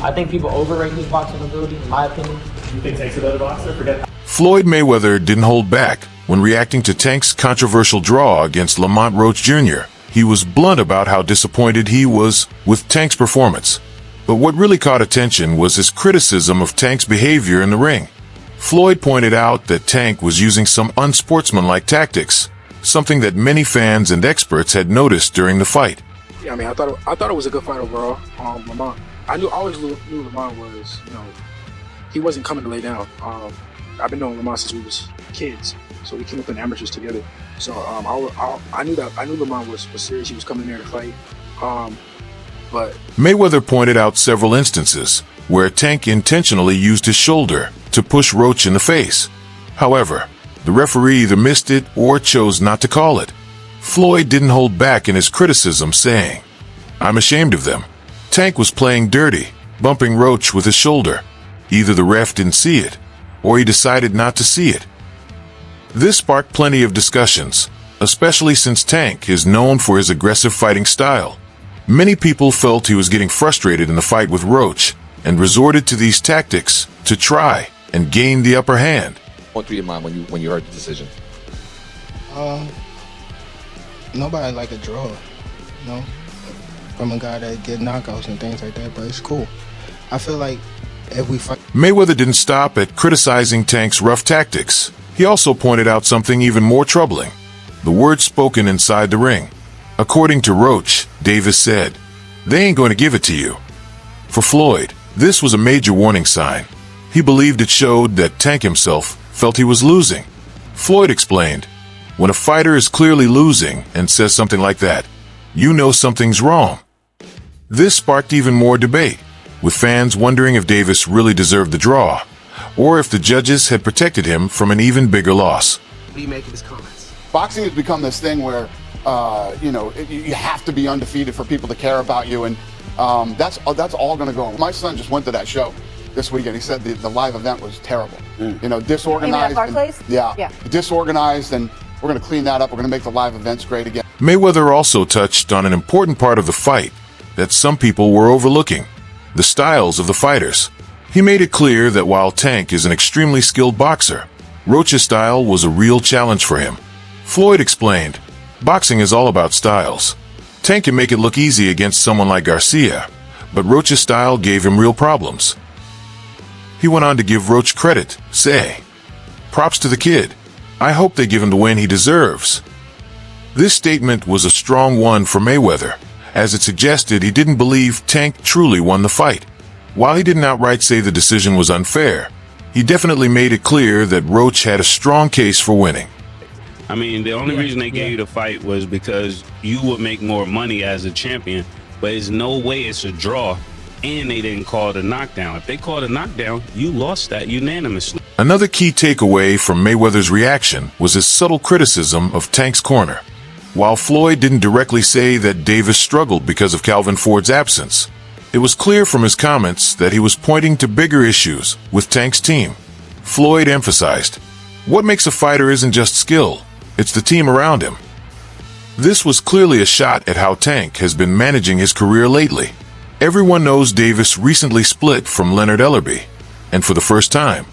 I think people overrate his boxing ability, in my opinion. You think Tank's a better boxer? Forget. Floyd Mayweather didn't hold back when reacting to Tank's controversial draw against Lamont Roach Jr. He was blunt about how disappointed he was with Tank's performance. But what really caught attention was his criticism of Tank's behavior in the ring. Floyd pointed out that Tank was using some unsportsmanlike tactics, something that many fans and experts had noticed during the fight. Yeah, I mean, I thought it was a good fight overall. Lamont, I always knew Lamont was, he wasn't coming to lay down. I've been knowing Lamont since we was kids, so we came up in amateurs together. So I knew Lamont was serious. He was coming there to fight. But Mayweather pointed out several instances where Tank intentionally used his shoulder to push Roach in the face. However, the referee either missed it or chose not to call it. Floyd didn't hold back in his criticism, saying, "I'm ashamed of them. Tank was playing dirty, bumping Roach with his shoulder. Either the ref didn't see it, or he decided not to see it." This sparked plenty of discussions, especially since Tank is known for his aggressive fighting style. Many people felt he was getting frustrated in the fight with Roach and resorted to these tactics to try and gain the upper hand. What through your mind when you heard the decision? Nobody like a draw, from a guy that get knockouts and things like that, but it's cool. I feel like if we fight... Mayweather didn't stop at criticizing Tank's rough tactics. He also pointed out something even more troubling: the words spoken inside the ring. According to Roach, Davis said, "They ain't going to give it to you." For Floyd, this was a major warning sign. He believed it showed that Tank himself felt he was losing. Floyd explained, "When a fighter is clearly losing and says something like that, you know something's wrong." This sparked even more debate, with fans wondering if Davis really deserved the draw, or if the judges had protected him from an even bigger loss. What do you make of his comments? Boxing has become this thing where, you have to be undefeated for people to care about you, and that's all going to go. My son just went to that show this weekend. He said the live event was terrible. Disorganized. Disorganized, and we're going to clean that up. We're going to make the live events great again. Mayweather also touched on an important part of the fight that some people were overlooking: the styles of the fighters. He made it clear that while Tank is an extremely skilled boxer, Roach's style was a real challenge for him. Floyd explained, "Boxing is all about styles. Tank can make it look easy against someone like Garcia, but Roach's style gave him real problems." He went on to give Roach credit, say, "Props to the kid. I hope they give him the win he deserves." This statement was a strong one for Mayweather, as it suggested he didn't believe Tank truly won the fight. While he didn't outright say the decision was unfair, he definitely made it clear that Roach had a strong case for winning. I mean, the only reason they gave you the fight was because you would make more money as a champion, but there's no way it's a draw, and they didn't call it a knockdown. If they called a knockdown, you lost that unanimously. Another key takeaway from Mayweather's reaction was his subtle criticism of Tank's corner. While Floyd didn't directly say that Davis struggled because of Calvin Ford's absence, it was clear from his comments that he was pointing to bigger issues with Tank's team. Floyd emphasized, "What makes a fighter isn't just skill, it's the team around him." This was clearly a shot at how Tank has been managing his career lately. Everyone knows Davis recently split from Leonard Ellerbe, and for the first time,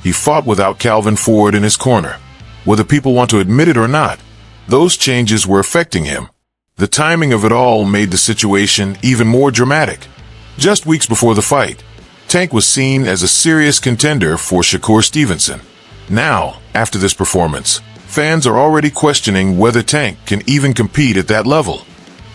he fought without Calvin Ford in his corner. Whether people want to admit it or not, those changes were affecting him. The timing of it all made the situation even more dramatic. Just weeks before the fight, Tank was seen as a serious contender for Shakur Stevenson. Now, after this performance, fans are already questioning whether Tank can even compete at that level.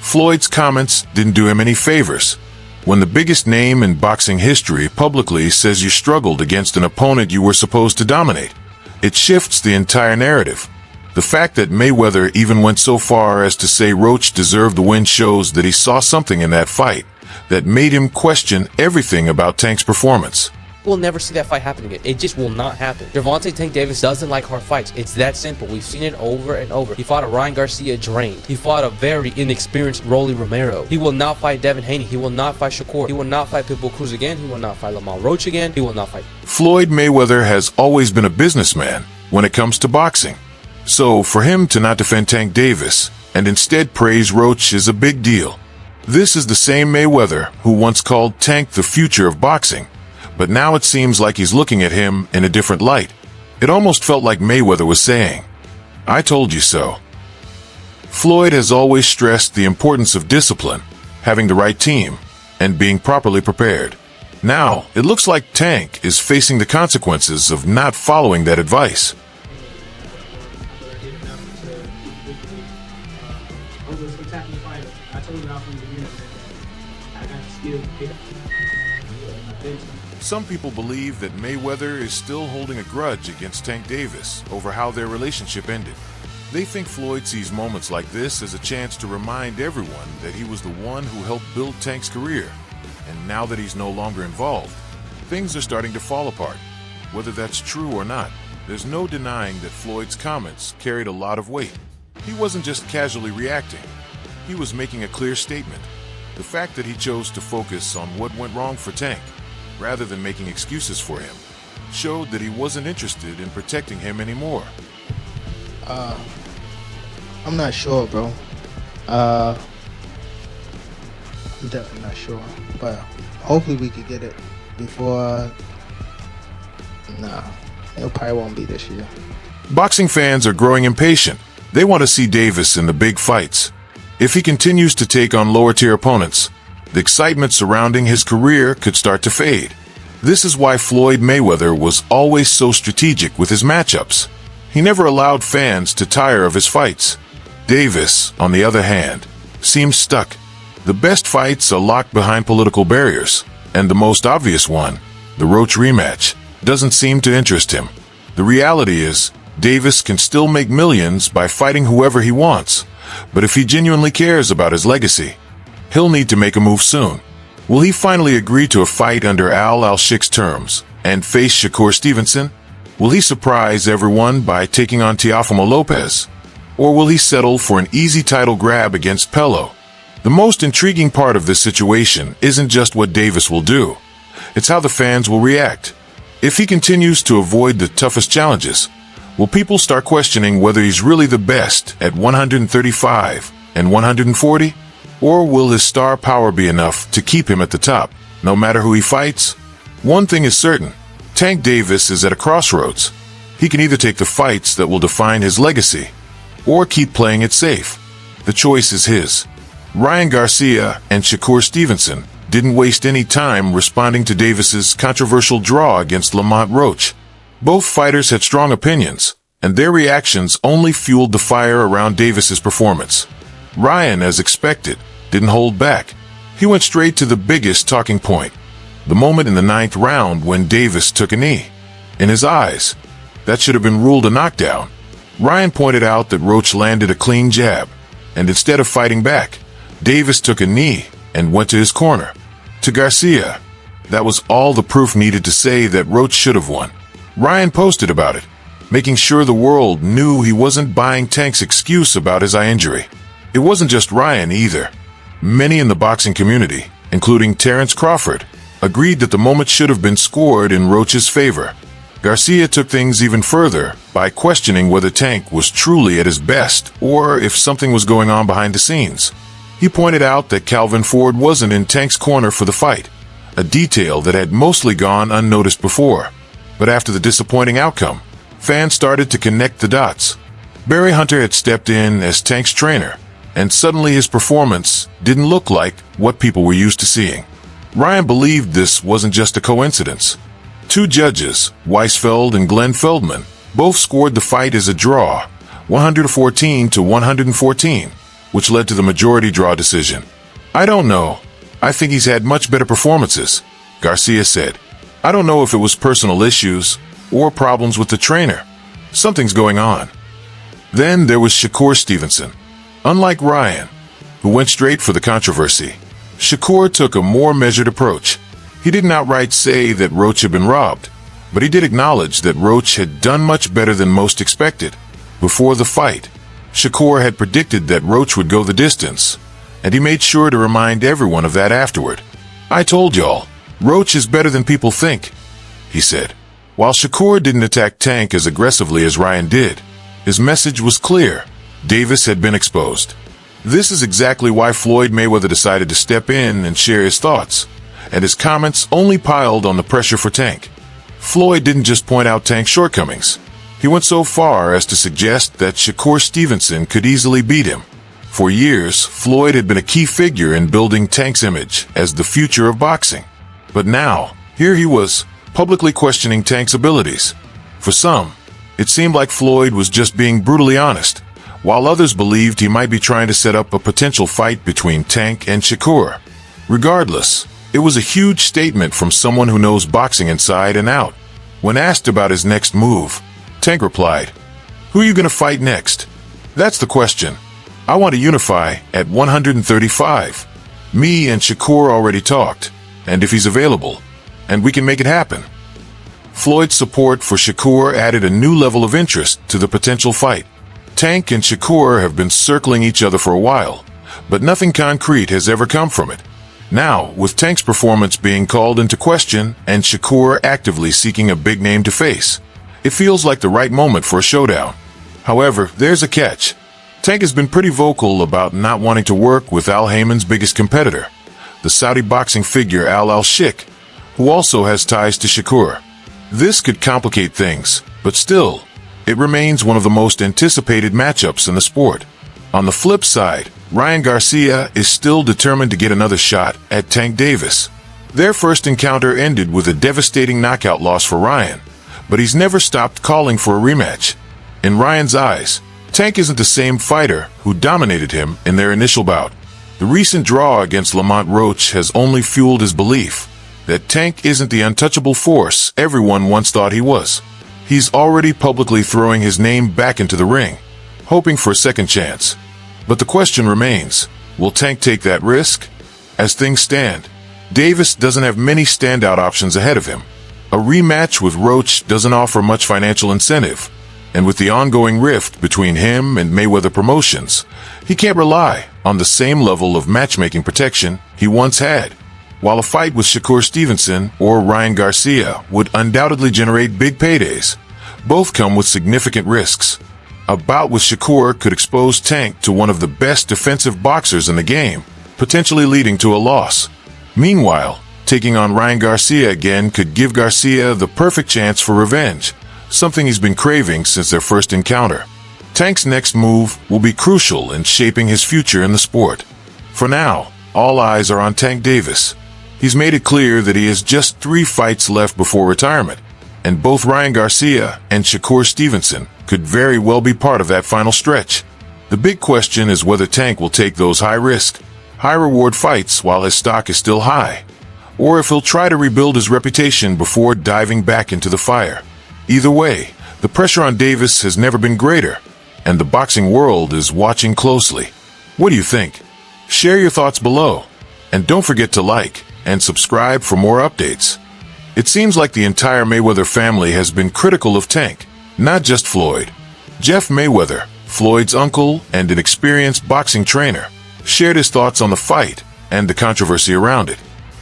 Floyd's comments didn't do him any favors. When the biggest name in boxing history publicly says you struggled against an opponent you were supposed to dominate, it shifts the entire narrative. The fact that Mayweather even went so far as to say Roach deserved the win shows that he saw something in that fight that made him question everything about Tank's performance. We'll never see that fight happen again. It just will not happen. Gervonta Tank Davis doesn't like hard fights. It's that simple. We've seen it over and over. He fought a Ryan Garcia drained. He fought a very inexperienced Rolly Romero. He will not fight Devin Haney. He will not fight Shakur. He will not fight Pitbull Cruz again. He will not fight Lamont Roach again. He will not fight. Floyd Mayweather has always been a businessman when it comes to boxing. So for him to not defend Tank Davis and instead praise Roach is a big deal. This is the same Mayweather who once called Tank the future of boxing, but now it seems like he's looking at him in a different light. It almost felt like Mayweather was saying, "I told you so." Floyd has always stressed the importance of discipline, having the right team, and being properly prepared. Now, it looks like Tank is facing the consequences of not following that advice. Some people believe that Mayweather is still holding a grudge against Tank Davis over how their relationship ended. They think Floyd sees moments like this as a chance to remind everyone that he was the one who helped build Tank's career. And now that he's no longer involved, things are starting to fall apart. Whether that's true or not, there's no denying that Floyd's comments carried a lot of weight. He wasn't just casually reacting. He was making a clear statement. The fact that he chose to focus on what went wrong for Tank, rather than making excuses for him, showed that he wasn't interested in protecting him anymore. I'm not sure, bro. I'm definitely not sure, but hopefully we could get it before. Nah, it probably won't be this year. Boxing fans are growing impatient. They want to see Davis in the big fights. If he continues to take on lower-tier opponents, the excitement surrounding his career could start to fade. This is why Floyd Mayweather was always so strategic with his matchups. He never allowed fans to tire of his fights. Davis, on the other hand, seems stuck. The best fights are locked behind political barriers, and the most obvious one, the Roach rematch, doesn't seem to interest him. The reality is, Davis can still make millions by fighting whoever he wants, but if he genuinely cares about his legacy, he'll need to make a move soon. Will he finally agree to a fight under Al-Sheikh's terms and face Shakur Stevenson? Will he surprise everyone by taking on Teofimo Lopez? Or will he settle for an easy title grab against Pello? The most intriguing part of this situation isn't just what Davis will do. It's how the fans will react. If he continues to avoid the toughest challenges, will people start questioning whether he's really the best at 135 and 140? Or will his star power be enough to keep him at the top, no matter who he fights? One thing is certain, Tank Davis is at a crossroads. He can either take the fights that will define his legacy, or keep playing it safe. The choice is his. Ryan Garcia and Shakur Stevenson didn't waste any time responding to Davis's controversial draw against Lamont Roach. Both fighters had strong opinions, and their reactions only fueled the fire around Davis's performance. Ryan, as expected, didn't hold back. He went straight to the biggest talking point, the moment in the 9th round when Davis took a knee. In his eyes, that should have been ruled a knockdown. Ryan pointed out that Roach landed a clean jab, and instead of fighting back, Davis took a knee and went to his corner. To Garcia, that was all the proof needed to say that Roach should have won. Ryan posted about it, making sure the world knew he wasn't buying Tank's excuse about his eye injury. It wasn't just Ryan either. Many in the boxing community, including Terrence Crawford, agreed that the moment should have been scored in Roach's favor. Garcia took things even further by questioning whether Tank was truly at his best or if something was going on behind the scenes. He pointed out that Calvin Ford wasn't in Tank's corner for the fight, a detail that had mostly gone unnoticed before. But after the disappointing outcome, fans started to connect the dots. Barry Hunter had stepped in as Tank's trainer, and suddenly his performance didn't look like what people were used to seeing. Ryan believed this wasn't just a coincidence. Two judges, Weisfeld and Glenn Feldman, both scored the fight as a draw, 114 to 114, which led to the majority draw decision. "I don't know. I think he's had much better performances," Garcia said. "I don't know if it was personal issues or problems with the trainer. Something's going on." Then there was Shakur Stevenson. Unlike Ryan, who went straight for the controversy, Shakur took a more measured approach. He didn't outright say that Roach had been robbed, but he did acknowledge that Roach had done much better than most expected. Before the fight, Shakur had predicted that Roach would go the distance, and he made sure to remind everyone of that afterward. "I told y'all, Roach is better than people think," he said. While Shakur didn't attack Tank as aggressively as Ryan did, his message was clear. Davis had been exposed. This is exactly why Floyd Mayweather decided to step in and share his thoughts, and his comments only piled on the pressure for Tank. Floyd didn't just point out Tank's shortcomings. He went so far as to suggest that Shakur Stevenson could easily beat him. For years, Floyd had been a key figure in building Tank's image as the future of boxing. But now, here he was, publicly questioning Tank's abilities. For some, it seemed like Floyd was just being brutally honest, while others believed he might be trying to set up a potential fight between Tank and Shakur. Regardless, it was a huge statement from someone who knows boxing inside and out. When asked about his next move, Tank replied, "Who are you going to fight next? That's the question. I want to unify at 135. Me and Shakur already talked, and if he's available, and we can make it happen." Floyd's support for Shakur added a new level of interest to the potential fight. Tank and Shakur have been circling each other for a while, but nothing concrete has ever come from it. Now, with Tank's performance being called into question and Shakur actively seeking a big name to face, it feels like the right moment for a showdown. However, there's a catch. Tank has been pretty vocal about not wanting to work with Al Haymon's biggest competitor, the Saudi boxing figure Al-Sheikh, who also has ties to Shakur. This could complicate things, but still, it remains one of the most anticipated matchups in the sport. On the flip side, Ryan Garcia is still determined to get another shot at Tank Davis. Their first encounter ended with a devastating knockout loss for Ryan, but he's never stopped calling for a rematch. In Ryan's eyes, Tank isn't the same fighter who dominated him in their initial bout. The recent draw against Lamont Roach has only fueled his belief that Tank isn't the untouchable force everyone once thought he was. He's already publicly throwing his name back into the ring, hoping for a second chance. But the question remains, will Tank take that risk? As things stand, Davis doesn't have many standout options ahead of him. A rematch with Roach doesn't offer much financial incentive, and with the ongoing rift between him and Mayweather Promotions, he can't rely on the same level of matchmaking protection he once had. While a fight with Shakur Stevenson or Ryan Garcia would undoubtedly generate big paydays, both come with significant risks. A bout with Shakur could expose Tank to one of the best defensive boxers in the game, potentially leading to a loss. Meanwhile, taking on Ryan Garcia again could give Garcia the perfect chance for revenge, something he's been craving since their first encounter. Tank's next move will be crucial in shaping his future in the sport. For now, all eyes are on Tank Davis. He's made it clear that he has just 3 fights left before retirement, and both Ryan Garcia and Shakur Stevenson could very well be part of that final stretch. The big question is whether Tank will take those high-risk, high-reward fights while his stock is still high, or if he'll try to rebuild his reputation before diving back into the fire. Either way, the pressure on Davis has never been greater, and the boxing world is watching closely. What do you think? Share your thoughts below, and don't forget to like and subscribe for more updates. It seems like the entire Mayweather family has been critical of Tank, not just Floyd. Jeff Mayweather, Floyd's uncle and an experienced boxing trainer, shared his thoughts on the fight and the controversy around it.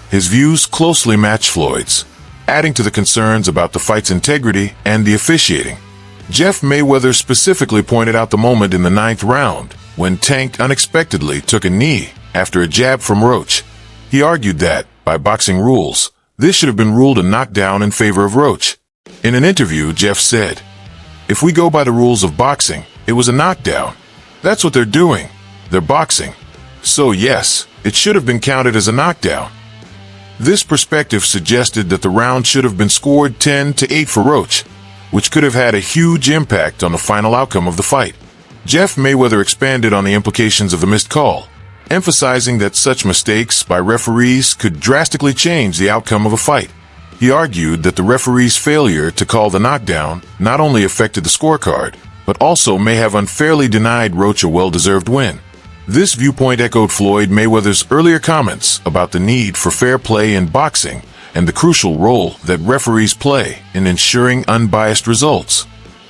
His views closely match Floyd's, adding to the concerns about the fight's integrity and the officiating. Jeff Mayweather specifically pointed out the moment in the 9th round when Tank unexpectedly took a knee after a jab from Roach. He argued that, by boxing rules, this should have been ruled a knockdown in favor of Roach. In an interview, Jeff said, "If we go by the rules of boxing, it was a knockdown. That's what they're doing. They're boxing. So yes, it should have been counted as a knockdown." This perspective suggested that the round should have been scored 10-8 for Roach, which could have had a huge impact on the final outcome of the fight. Jeff Mayweather expanded on the implications of the missed call, emphasizing that such mistakes by referees could drastically change the outcome of a fight. He argued that the referee's failure to call the knockdown not only affected the scorecard, but also may have unfairly denied Roach a well-deserved win. This viewpoint echoed Floyd Mayweather's earlier comments about the need for fair play in boxing and the crucial role that referees play in ensuring unbiased results.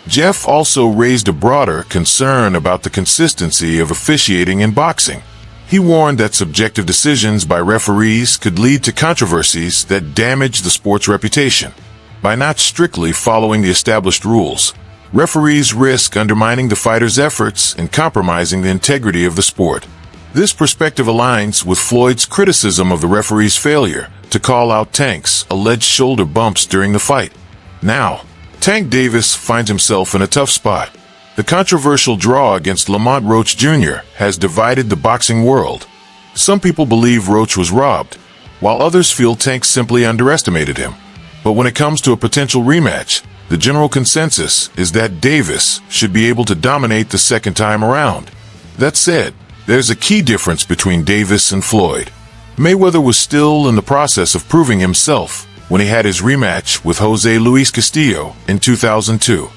Jeff also raised a broader concern about the consistency of officiating in boxing. He warned that subjective decisions by referees could lead to controversies that damage the sport's reputation. By not strictly following the established rules, referees risk undermining the fighter's efforts and compromising the integrity of the sport. This perspective aligns with Floyd's criticism of the referee's failure to call out Tank's alleged shoulder bumps during the fight. Now, Tank Davis finds himself in a tough spot. The controversial draw against Lamont Roach Jr. has divided the boxing world. Some people believe Roach was robbed, while others feel Tank simply underestimated him. But when it comes to a potential rematch, the general consensus is that Davis should be able to dominate the second time around. That said, there's a key difference between Davis and Floyd. Mayweather was still in the process of proving himself when he had his rematch with Jose Luis Castillo in 2002.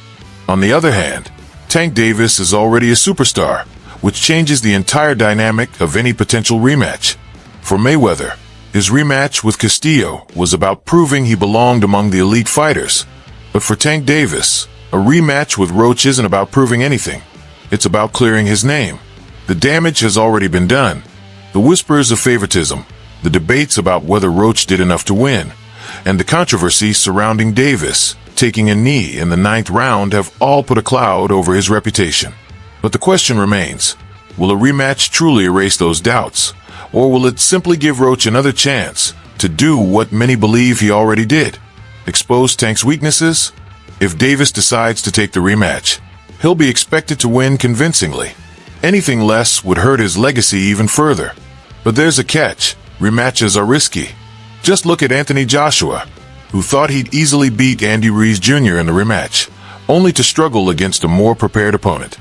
On the other hand, Tank Davis is already a superstar, which changes the entire dynamic of any potential rematch. For Mayweather, his rematch with Castillo was about proving he belonged among the elite fighters. But for Tank Davis, a rematch with Roach isn't about proving anything. It's about clearing his name. The damage has already been done. The whispers of favoritism, the debates about whether Roach did enough to win, and the controversy surrounding Davis taking a knee in the 9th round have all put a cloud over his reputation. But the question remains, will a rematch truly erase those doubts, or will it simply give Roach another chance to do what many believe he already did? Expose Tank's weaknesses? If Davis decides to take the rematch, he'll be expected to win convincingly. Anything less would hurt his legacy even further. But there's a catch. Rematches are risky. Just look at Anthony Joshua, who thought he'd easily beat Andy Ruiz Jr. in the rematch, only to struggle against a more prepared opponent.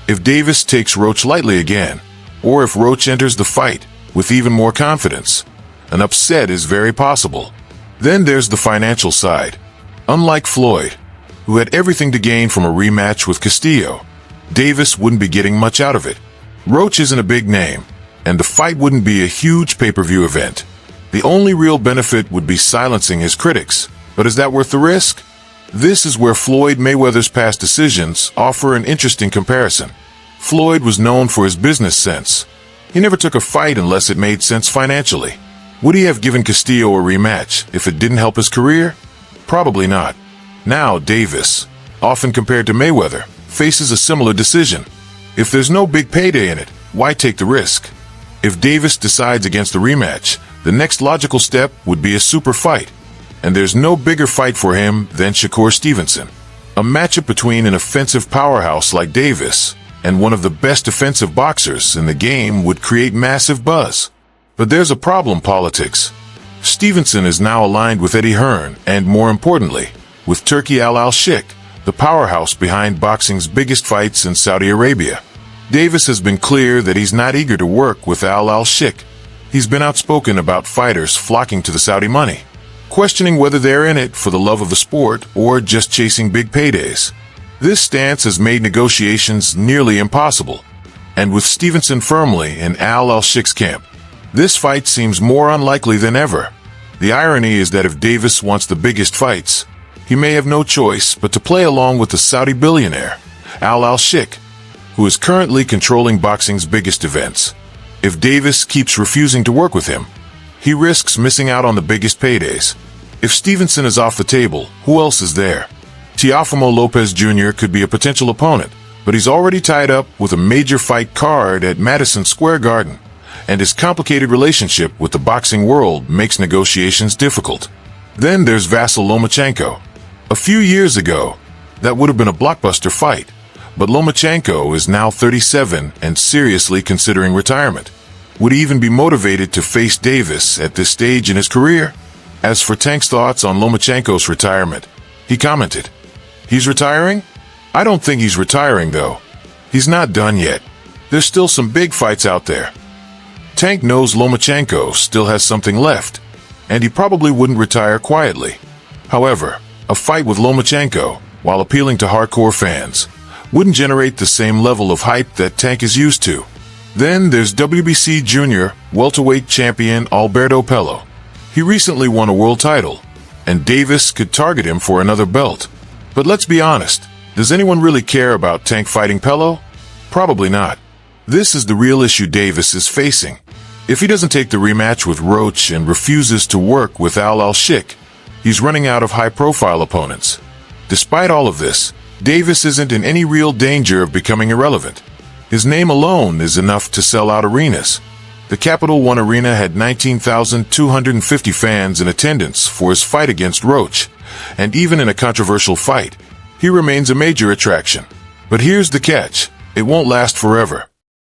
If Davis takes Roach lightly again, or if Roach enters the fight with even more confidence, an upset is very possible. Then there's the financial side. Unlike Floyd, who had everything to gain from a rematch with Castillo, Davis wouldn't be getting much out of it. Roach isn't a big name, and the fight wouldn't be a huge pay-per-view event. The only real benefit would be silencing his critics. But is that worth the risk? This is where Floyd Mayweather's past decisions offer an interesting comparison. Floyd was known for his business sense. He never took a fight unless it made sense financially. Would he have given Castillo a rematch if it didn't help his career? Probably not. Now Davis, often compared to Mayweather, faces a similar decision. If there's no big payday in it, why take the risk? If Davis decides against the rematch, the next logical step would be a super fight. And there's no bigger fight for him than Shakur Stevenson. A matchup between an offensive powerhouse like Davis and one of the best defensive boxers in the game would create massive buzz. But there's a problem: politics. Stevenson is now aligned with Eddie Hearn and, more importantly, with Turki Al-Sheikh, the powerhouse behind boxing's biggest fights in Saudi Arabia. Davis has been clear that he's not eager to work with Al-Sheikh. He's been outspoken about fighters flocking to the Saudi money, questioning whether they're in it for the love of the sport or just chasing big paydays. This stance has made negotiations nearly impossible, and with Stevenson firmly in Al-Sheikh's camp, this fight seems more unlikely than ever. The irony is that if Davis wants the biggest fights, he may have no choice but to play along with the Saudi billionaire, Al-Sheikh, who is currently controlling boxing's biggest events. If Davis keeps refusing to work with him, he risks missing out on the biggest paydays. If Stevenson is off the table, who else is there? Teofimo Lopez Jr. could be a potential opponent, but he's already tied up with a major fight card at Madison Square Garden, and his complicated relationship with the boxing world makes negotiations difficult. Then there's Vasyl Lomachenko. A few years ago, that would have been a blockbuster fight, but Lomachenko is now 37 and seriously considering retirement. Would he even be motivated to face Davis at this stage in his career? As for Tank's thoughts on Lomachenko's retirement, he commented, "He's retiring? I don't think he's retiring, though. He's not done yet. There's still some big fights out there." Tank knows Lomachenko still has something left, and he probably wouldn't retire quietly. However, a fight with Lomachenko, while appealing to hardcore fans, wouldn't generate the same level of hype that Tank is used to. Then there's WBC junior welterweight champion Alberto Pello. He recently won a world title, and Davis could target him for another belt. But let's be honest, does anyone really care about Tank fighting Pello? Probably not. This is the real issue Davis is facing. If he doesn't take the rematch with Roach and refuses to work with Al-Sheikh, he's running out of high-profile opponents. Despite all of this, Davis isn't in any real danger of becoming irrelevant. His name alone is enough to sell out arenas. The Capital One Arena had 19,250 fans in attendance for his fight against Roach, and even in a controversial fight, he remains a major attraction. But here's the catch: it won't last forever.